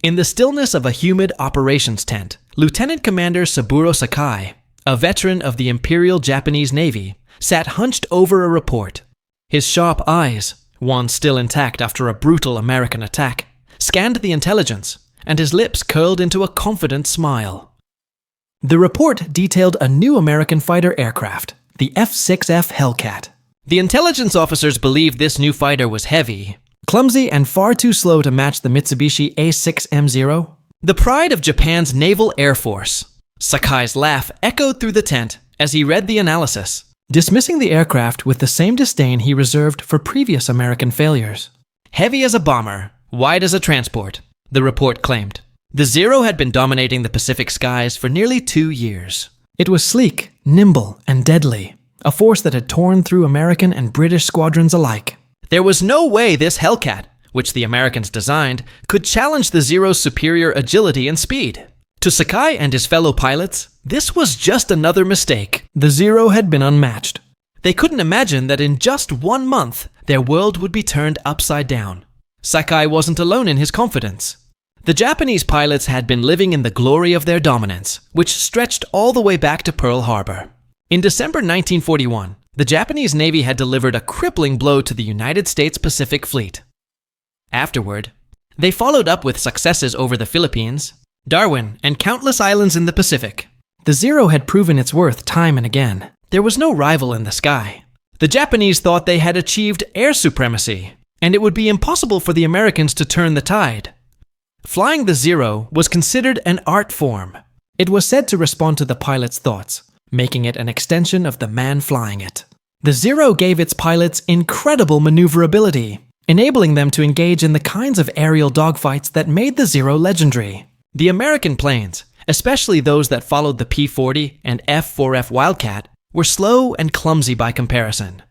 In the stillness of a humid operations tent, Lieutenant Commander Saburo Sakai, a veteran of the Imperial Japanese Navy, sat hunched over a report. His sharp eyes, one still intact after a brutal American attack, scanned the intelligence, and his lips curled into a confident smile. The report detailed a new American fighter aircraft, the F6F Hellcat. The intelligence officers believed this new fighter was heavy, clumsy, and far too slow to match the Mitsubishi A6M0, the pride of Japan's Naval Air Force. Sakai's laugh echoed through the tent as he read the analysis, dismissing the aircraft with the same disdain he reserved for previous American failures. Heavy as a bomber, wide as a transport, the report claimed. The Zero had been dominating the Pacific skies for nearly 2 years. It was sleek, nimble, and deadly, a force that had torn through American and British squadrons alike. There was no way this Hellcat, which the Americans designed, could challenge the Zero's superior agility and speed. To Sakai and his fellow pilots, this was just another mistake. The Zero had been unmatched. They couldn't imagine that in just 1 month, their world would be turned upside down. Sakai wasn't alone in his confidence. The Japanese pilots had been living in the glory of their dominance, which stretched all the way back to Pearl Harbor. In December 1941, the Japanese Navy had delivered a crippling blow to the United States Pacific Fleet. Afterward, they followed up with successes over the Philippines, Darwin, and countless islands in the Pacific. The Zero had proven its worth time and again. There was no rival in the sky. The Japanese thought they had achieved air supremacy, and it would be impossible for the Americans to turn the tide. Flying the Zero was considered an art form. It was said to respond to the pilot's thoughts, making it an extension of the man flying it. The Zero gave its pilots incredible maneuverability, enabling them to engage in the kinds of aerial dogfights that made the Zero legendary. The American planes, especially those that followed the P-40 and F-4F Wildcat, were slow and clumsy by comparison.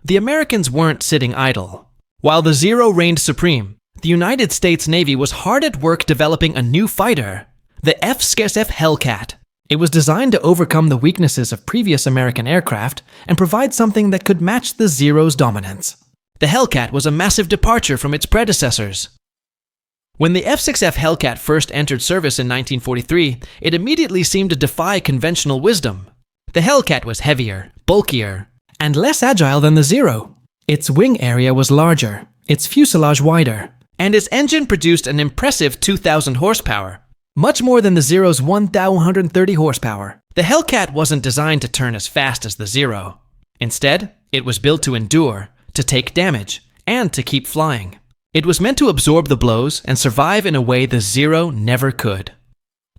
The Americans weren't sitting idle. While the Zero reigned supreme, the United States Navy was hard at work developing a new fighter, the F6F Hellcat. It was designed to overcome the weaknesses of previous American aircraft and provide something that could match the Zero's dominance. The Hellcat was a massive departure from its predecessors. When the F6F Hellcat first entered service in 1943, it immediately seemed to defy conventional wisdom. The Hellcat was heavier, bulkier, and less agile than the Zero. Its wing area was larger, its fuselage wider, and its engine produced an impressive 2,000 horsepower, much more than the Zero's 1,130 horsepower. The Hellcat wasn't designed to turn as fast as the Zero. Instead, it was built to endure, to take damage, and to keep flying. It was meant to absorb the blows and survive in a way the Zero never could.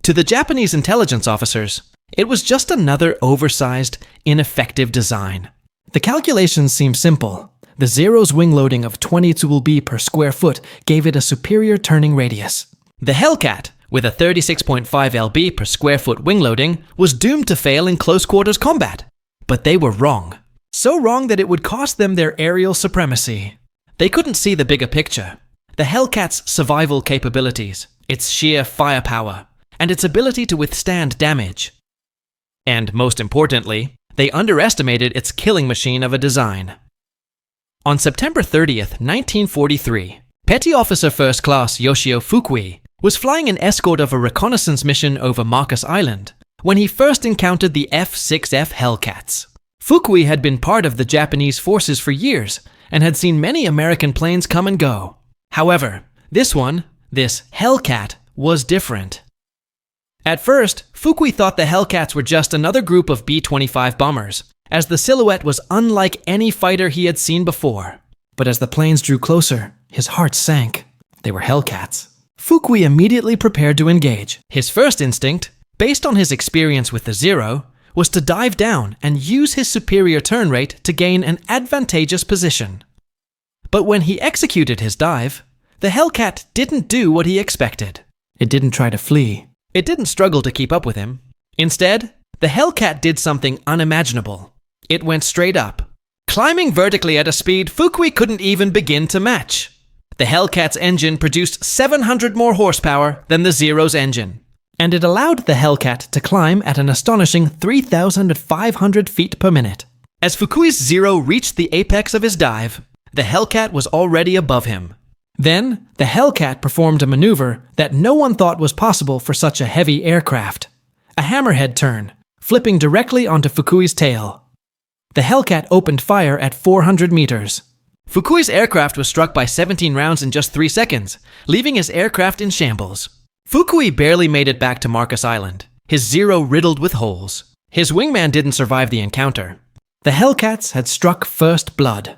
To the Japanese intelligence officers, it was just another oversized, ineffective design. The calculations seemed simple. The Zero's wing loading of 20 lb per square foot gave it a superior turning radius. The Hellcat, with a 36.5 lb per square foot wing loading, was doomed to fail in close quarters combat. But they were wrong. So wrong that it would cost them their aerial supremacy. They couldn't see the bigger picture. The Hellcat's survival capabilities, its sheer firepower, and its ability to withstand damage. And most importantly, they underestimated its killing machine of a design. On September 30th, 1943, Petty Officer First Class Yoshio Fukui was flying an escort of a reconnaissance mission over Marcus Island when he first encountered the F6F Hellcats. Fukui had been part of the Japanese forces for years and had seen many American planes come and go. However, this Hellcat, was different. At first, Fukui thought the Hellcats were just another group of B-25 bombers, as the silhouette was unlike any fighter he had seen before. But as the planes drew closer, his heart sank. They were Hellcats. Fukui immediately prepared to engage. His first instinct, based on his experience with the Zero, was to dive down and use his superior turn rate to gain an advantageous position. But when he executed his dive, the Hellcat didn't do what he expected. It didn't try to flee. It didn't struggle to keep up with him. Instead, the Hellcat did something unimaginable. It went straight up, climbing vertically at a speed Fukui couldn't even begin to match. The Hellcat's engine produced 700 more horsepower than the Zero's engine, and it allowed the Hellcat to climb at an astonishing 3,500 feet per minute. As Fukui's Zero reached the apex of his dive, the Hellcat was already above him. Then, the Hellcat performed a maneuver that no one thought was possible for such a heavy aircraft. A hammerhead turn, flipping directly onto Fukui's tail. The Hellcat opened fire at 400 meters. Fukui's aircraft was struck by 17 rounds in just 3 seconds, leaving his aircraft in shambles. Fukui barely made it back to Marcus Island, his Zero riddled with holes. His wingman didn't survive the encounter. The Hellcats had struck first blood.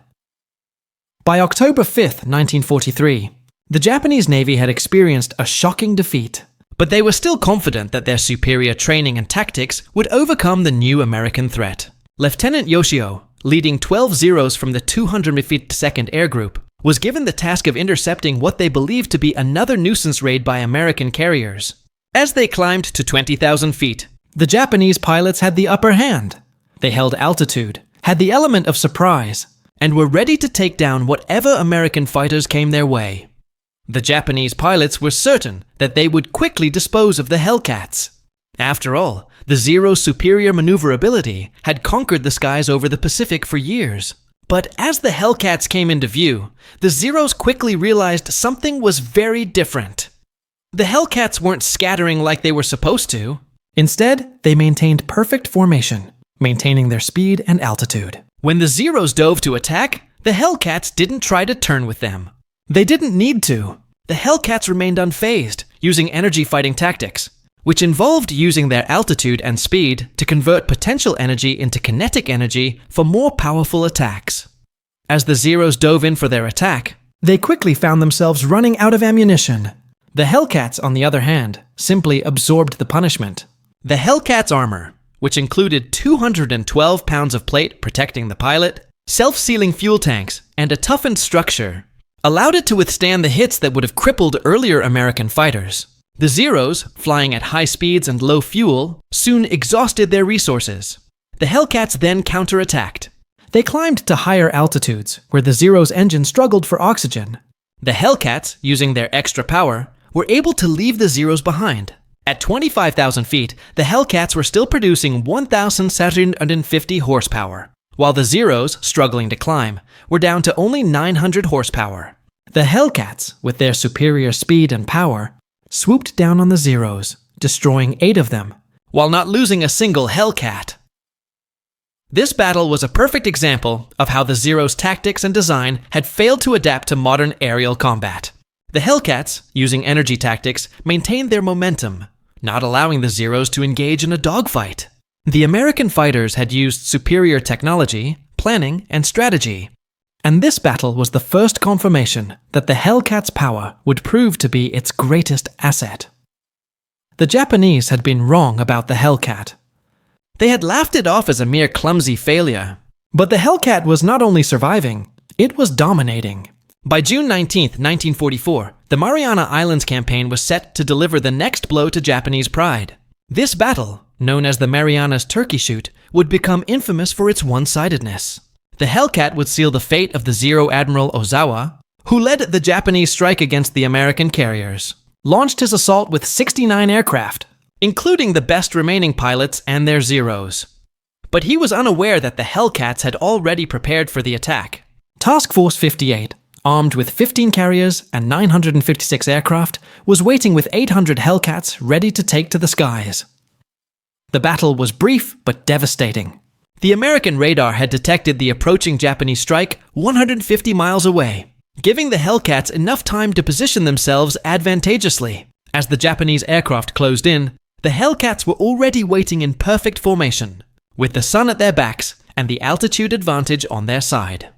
By October 5, 1943, the Japanese Navy had experienced a shocking defeat, but they were still confident that their superior training and tactics would overcome the new American threat. Lieutenant Yoshio, leading 12 Zeros from the 252nd Air Group, was given the task of intercepting what they believed to be another nuisance raid by American carriers. As they climbed to 20,000 feet, the Japanese pilots had the upper hand. They held altitude, had the element of surprise, and were ready to take down whatever American fighters came their way. The Japanese pilots were certain that they would quickly dispose of the Hellcats. After all, the Zero's superior maneuverability had conquered the skies over the Pacific for years. But as the Hellcats came into view, the Zeros quickly realized something was very different. The Hellcats weren't scattering like they were supposed to. Instead, they maintained perfect formation, maintaining their speed and altitude. When the Zeros dove to attack, the Hellcats didn't try to turn with them. They didn't need to. The Hellcats remained unfazed, using energy fighting tactics, which involved using their altitude and speed to convert potential energy into kinetic energy for more powerful attacks. As the Zeros dove in for their attack, they quickly found themselves running out of ammunition. The Hellcats, on the other hand, simply absorbed the punishment. The Hellcats' armor, which included 212 pounds of plate protecting the pilot, self-sealing fuel tanks, and a toughened structure, allowed it to withstand the hits that would have crippled earlier American fighters. The Zeros, flying at high speeds and low fuel, soon exhausted their resources. The Hellcats then counterattacked. They climbed to higher altitudes, where the Zero's engine struggled for oxygen. The Hellcats, using their extra power, were able to leave the Zeros behind. At 25,000 feet, the Hellcats were still producing 1,750 horsepower, while the Zeros, struggling to climb, were down to only 900 horsepower. The Hellcats, with their superior speed and power, swooped down on the Zeros, destroying 8 of them, while not losing a single Hellcat. This battle was a perfect example of how the Zero's tactics and design had failed to adapt to modern aerial combat. The Hellcats, using energy tactics, maintained their momentum, not allowing the Zeros to engage in a dogfight. The American fighters had used superior technology, planning, and strategy. And this battle was the first confirmation that the Hellcat's power would prove to be its greatest asset. The Japanese had been wrong about the Hellcat. They had laughed it off as a mere clumsy failure. But the Hellcat was not only surviving, it was dominating. By June 19, 1944, the Mariana Islands campaign was set to deliver the next blow to Japanese pride. This battle, known as the Marianas Turkey Shoot, would become infamous for its one-sidedness. The Hellcat would seal the fate of the Zero Admiral Ozawa, who led the Japanese strike against the American carriers, launched his assault with 69 aircraft, including the best remaining pilots and their Zeros. But he was unaware that the Hellcats had already prepared for the attack. Task Force 58, armed with 15 carriers and 956 aircraft, was waiting with 800 Hellcats ready to take to the skies. The battle was brief but devastating. The American radar had detected the approaching Japanese strike 150 miles away, giving the Hellcats enough time to position themselves advantageously. As the Japanese aircraft closed in, the Hellcats were already waiting in perfect formation, with the sun at their backs and the altitude advantage on their side.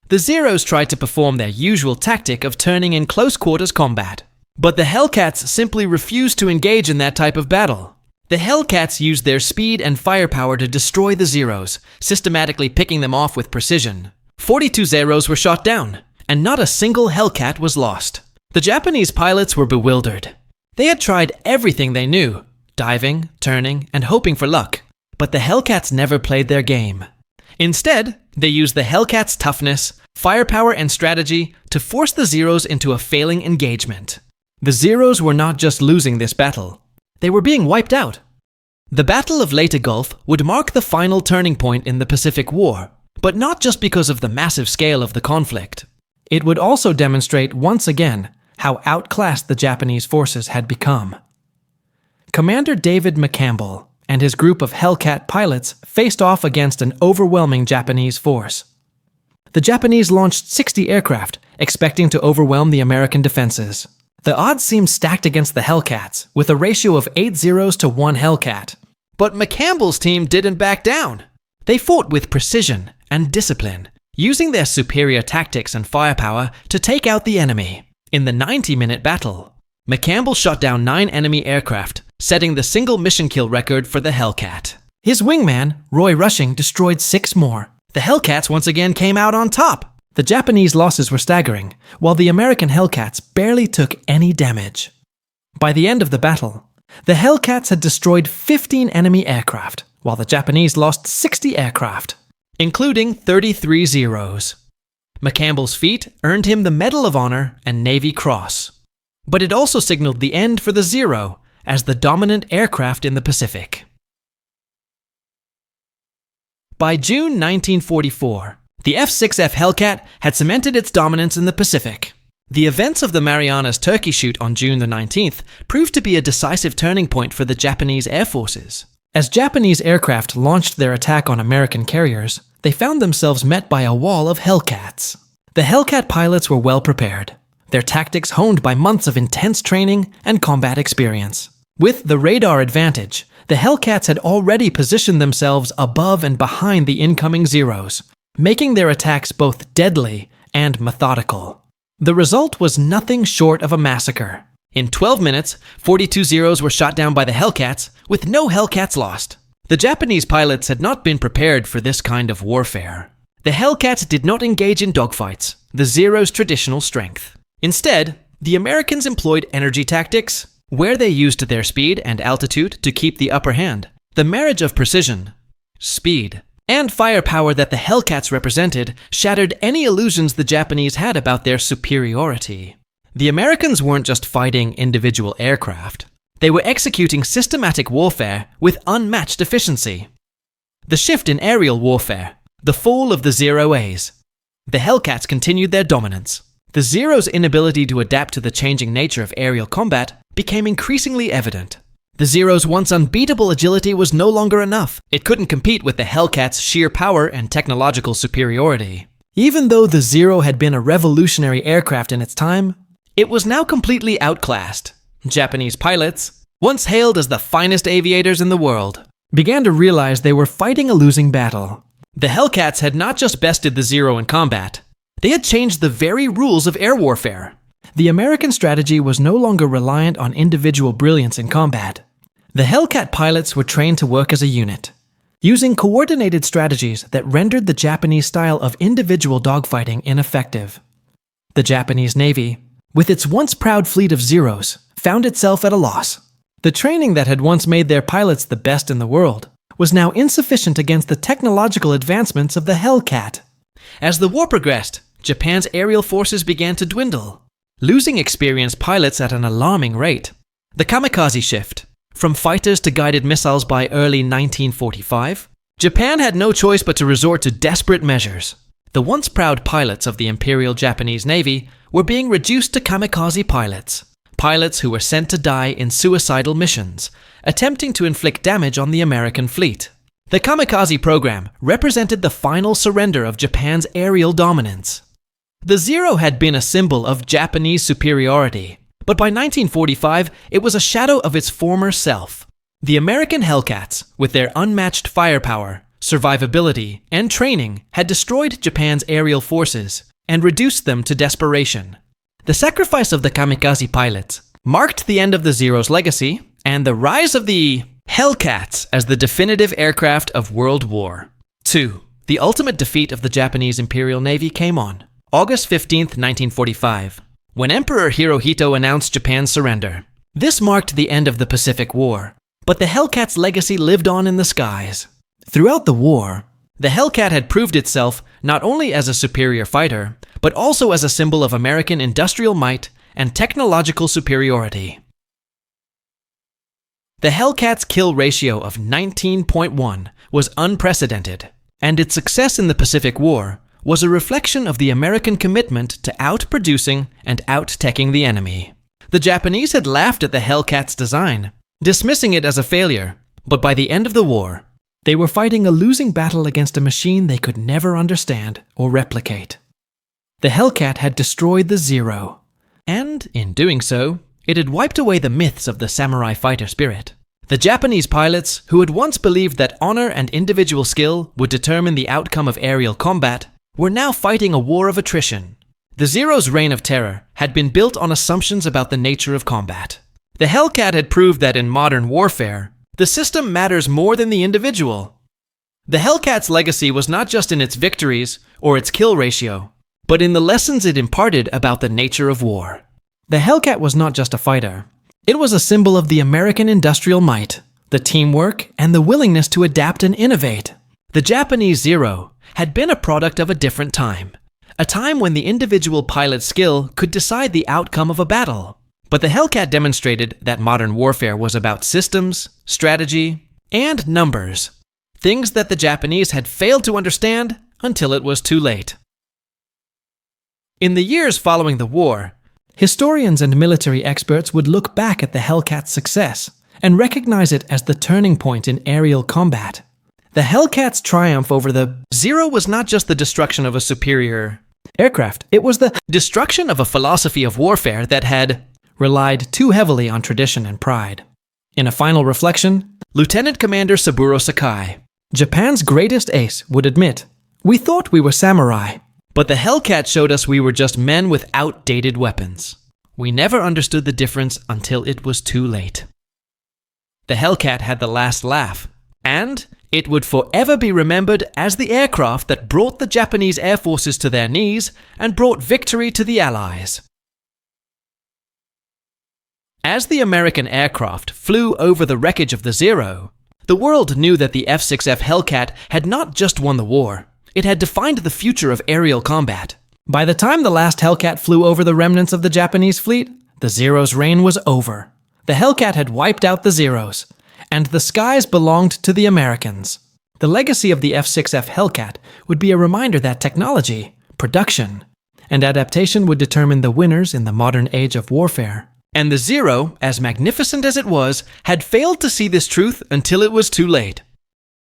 The Zeros tried to perform their usual tactic of turning in close-quarters combat, but the Hellcats simply refused to engage in that type of battle. The Hellcats used their speed and firepower to destroy the Zeros, systematically picking them off with precision. 42 Zeros were shot down, and not a single Hellcat was lost. The Japanese pilots were bewildered. They had tried everything they knew, diving, turning, and hoping for luck, but the Hellcats never played their game. Instead, they used the Hellcats' toughness, firepower, and strategy to force the Zeros into a failing engagement. The Zeros were not just losing this battle, they were being wiped out. The Battle of Leyte Gulf would mark the final turning point in the Pacific War, but not just because of the massive scale of the conflict. It would also demonstrate once again how outclassed the Japanese forces had become. Commander David McCampbell and his group of Hellcat pilots faced off against an overwhelming Japanese force. The Japanese launched 60 aircraft, expecting to overwhelm the American defenses. The odds seemed stacked against the Hellcats, with a ratio of 8 zeros to 1 Hellcat. But McCampbell's team didn't back down. They fought with precision and discipline, using their superior tactics and firepower to take out the enemy. In the 90-minute battle, McCampbell shot down 9 enemy aircraft, setting the single mission kill record for the Hellcat. His wingman, Roy Rushing, destroyed 6 more. The Hellcats once again came out on top. The Japanese losses were staggering, while the American Hellcats barely took any damage. By the end of the battle, the Hellcats had destroyed 15 enemy aircraft, while the Japanese lost 60 aircraft, including 33 Zeros. McCampbell's feat earned him the Medal of Honor and Navy Cross. But it also signaled the end for the Zero as the dominant aircraft in the Pacific. By June 1944, the F6F Hellcat had cemented its dominance in the Pacific. The events of the Mariana's turkey shoot on June the 19th proved to be a decisive turning point for the Japanese air forces. As Japanese aircraft launched their attack on American carriers, they found themselves met by a wall of Hellcats. The Hellcat pilots were well prepared, their tactics honed by months of intense training and combat experience. With the radar advantage, the Hellcats had already positioned themselves above and behind the incoming Zeros, making their attacks both deadly and methodical. The result was nothing short of a massacre. In 12 minutes, 42 Zeros were shot down by the Hellcats, with no Hellcats lost. The Japanese pilots had not been prepared for this kind of warfare. The Hellcats did not engage in dogfights, the Zero's traditional strength. Instead, the Americans employed energy tactics, where they used their speed and altitude to keep the upper hand. The marriage of precision, speed, and firepower that the Hellcats represented shattered any illusions the Japanese had about their superiority. The Americans weren't just fighting individual aircraft. They were executing systematic warfare with unmatched efficiency. The shift in aerial warfare, the fall of the Zero A's. The Hellcats continued their dominance. The Zero's inability to adapt to the changing nature of aerial combat became increasingly evident. The Zero's once unbeatable agility was no longer enough. It couldn't compete with the Hellcat's sheer power and technological superiority. Even though the Zero had been a revolutionary aircraft in its time, it was now completely outclassed. Japanese pilots, once hailed as the finest aviators in the world, began to realize they were fighting a losing battle. The Hellcats had not just bested the Zero in combat, they had changed the very rules of air warfare. The American strategy was no longer reliant on individual brilliance in combat. The Hellcat pilots were trained to work as a unit, using coordinated strategies that rendered the Japanese style of individual dogfighting ineffective. The Japanese Navy, with its once proud fleet of Zeros, found itself at a loss. The training that had once made their pilots the best in the world was now insufficient against the technological advancements of the Hellcat. As the war progressed, Japan's aerial forces began to dwindle, losing experienced pilots at an alarming rate. The kamikaze shift, from fighters to guided missiles by early 1945, Japan had no choice but to resort to desperate measures. The once proud pilots of the Imperial Japanese Navy were being reduced to kamikaze pilots, pilots who were sent to die in suicidal missions, attempting to inflict damage on the American fleet. The kamikaze program represented the final surrender of Japan's aerial dominance. The Zero had been a symbol of Japanese superiority, but by 1945, it was a shadow of its former self. The American Hellcats, with their unmatched firepower, survivability, and training, had destroyed Japan's aerial forces and reduced them to desperation. The sacrifice of the kamikaze pilots marked the end of the Zero's legacy and the rise of the Hellcats as the definitive aircraft of World War II. The ultimate defeat of the Japanese Imperial Navy came on August 15, 1945, when Emperor Hirohito announced Japan's surrender. This marked the end of the Pacific War, but the Hellcat's legacy lived on in the skies. Throughout the war, the Hellcat had proved itself not only as a superior fighter, but also as a symbol of American industrial might and technological superiority. The Hellcat's kill ratio of 19.1 was unprecedented, and its success in the Pacific War was a reflection of the American commitment to outproducing and out-teching the enemy. The Japanese had laughed at the Hellcat's design, dismissing it as a failure, but by the end of the war, they were fighting a losing battle against a machine they could never understand or replicate. The Hellcat had destroyed the Zero, and in doing so, it had wiped away the myths of the samurai fighter spirit. The Japanese pilots, who had once believed that honor and individual skill would determine the outcome of aerial combat, were now fighting a war of attrition. The Zero's reign of terror had been built on assumptions about the nature of combat. The Hellcat had proved that in modern warfare, the system matters more than the individual. The Hellcat's legacy was not just in its victories or its kill ratio, but in the lessons it imparted about the nature of war. The Hellcat was not just a fighter. It was a symbol of the American industrial might, the teamwork, and the willingness to adapt and innovate. The Japanese Zero had been a product of a different time, a time when the individual pilot's skill could decide the outcome of a battle. But the Hellcat demonstrated that modern warfare was about systems, strategy, and numbers, things that the Japanese had failed to understand until it was too late. In the years following the war, historians and military experts would look back at the Hellcat's success and recognize it as the turning point in aerial combat. The Hellcat's triumph over the Zero was not just the destruction of a superior aircraft, it was the destruction of a philosophy of warfare that had relied too heavily on tradition and pride. In a final reflection, Lieutenant Commander Saburo Sakai, Japan's greatest ace, would admit, "We thought we were samurai, but the Hellcat showed us we were just men with outdated weapons. We never understood the difference until it was too late." The Hellcat had the last laugh, and it would forever be remembered as the aircraft that brought the Japanese air forces to their knees and brought victory to the Allies. As the American aircraft flew over the wreckage of the Zero, the world knew that the F6F Hellcat had not just won the war, it had defined the future of aerial combat. By the time the last Hellcat flew over the remnants of the Japanese fleet, the Zero's reign was over. The Hellcat had wiped out the Zeros, and the skies belonged to the Americans. The legacy of the F6F Hellcat would be a reminder that technology, production, and adaptation would determine the winners in the modern age of warfare. And the Zero, as magnificent as it was, had failed to see this truth until it was too late.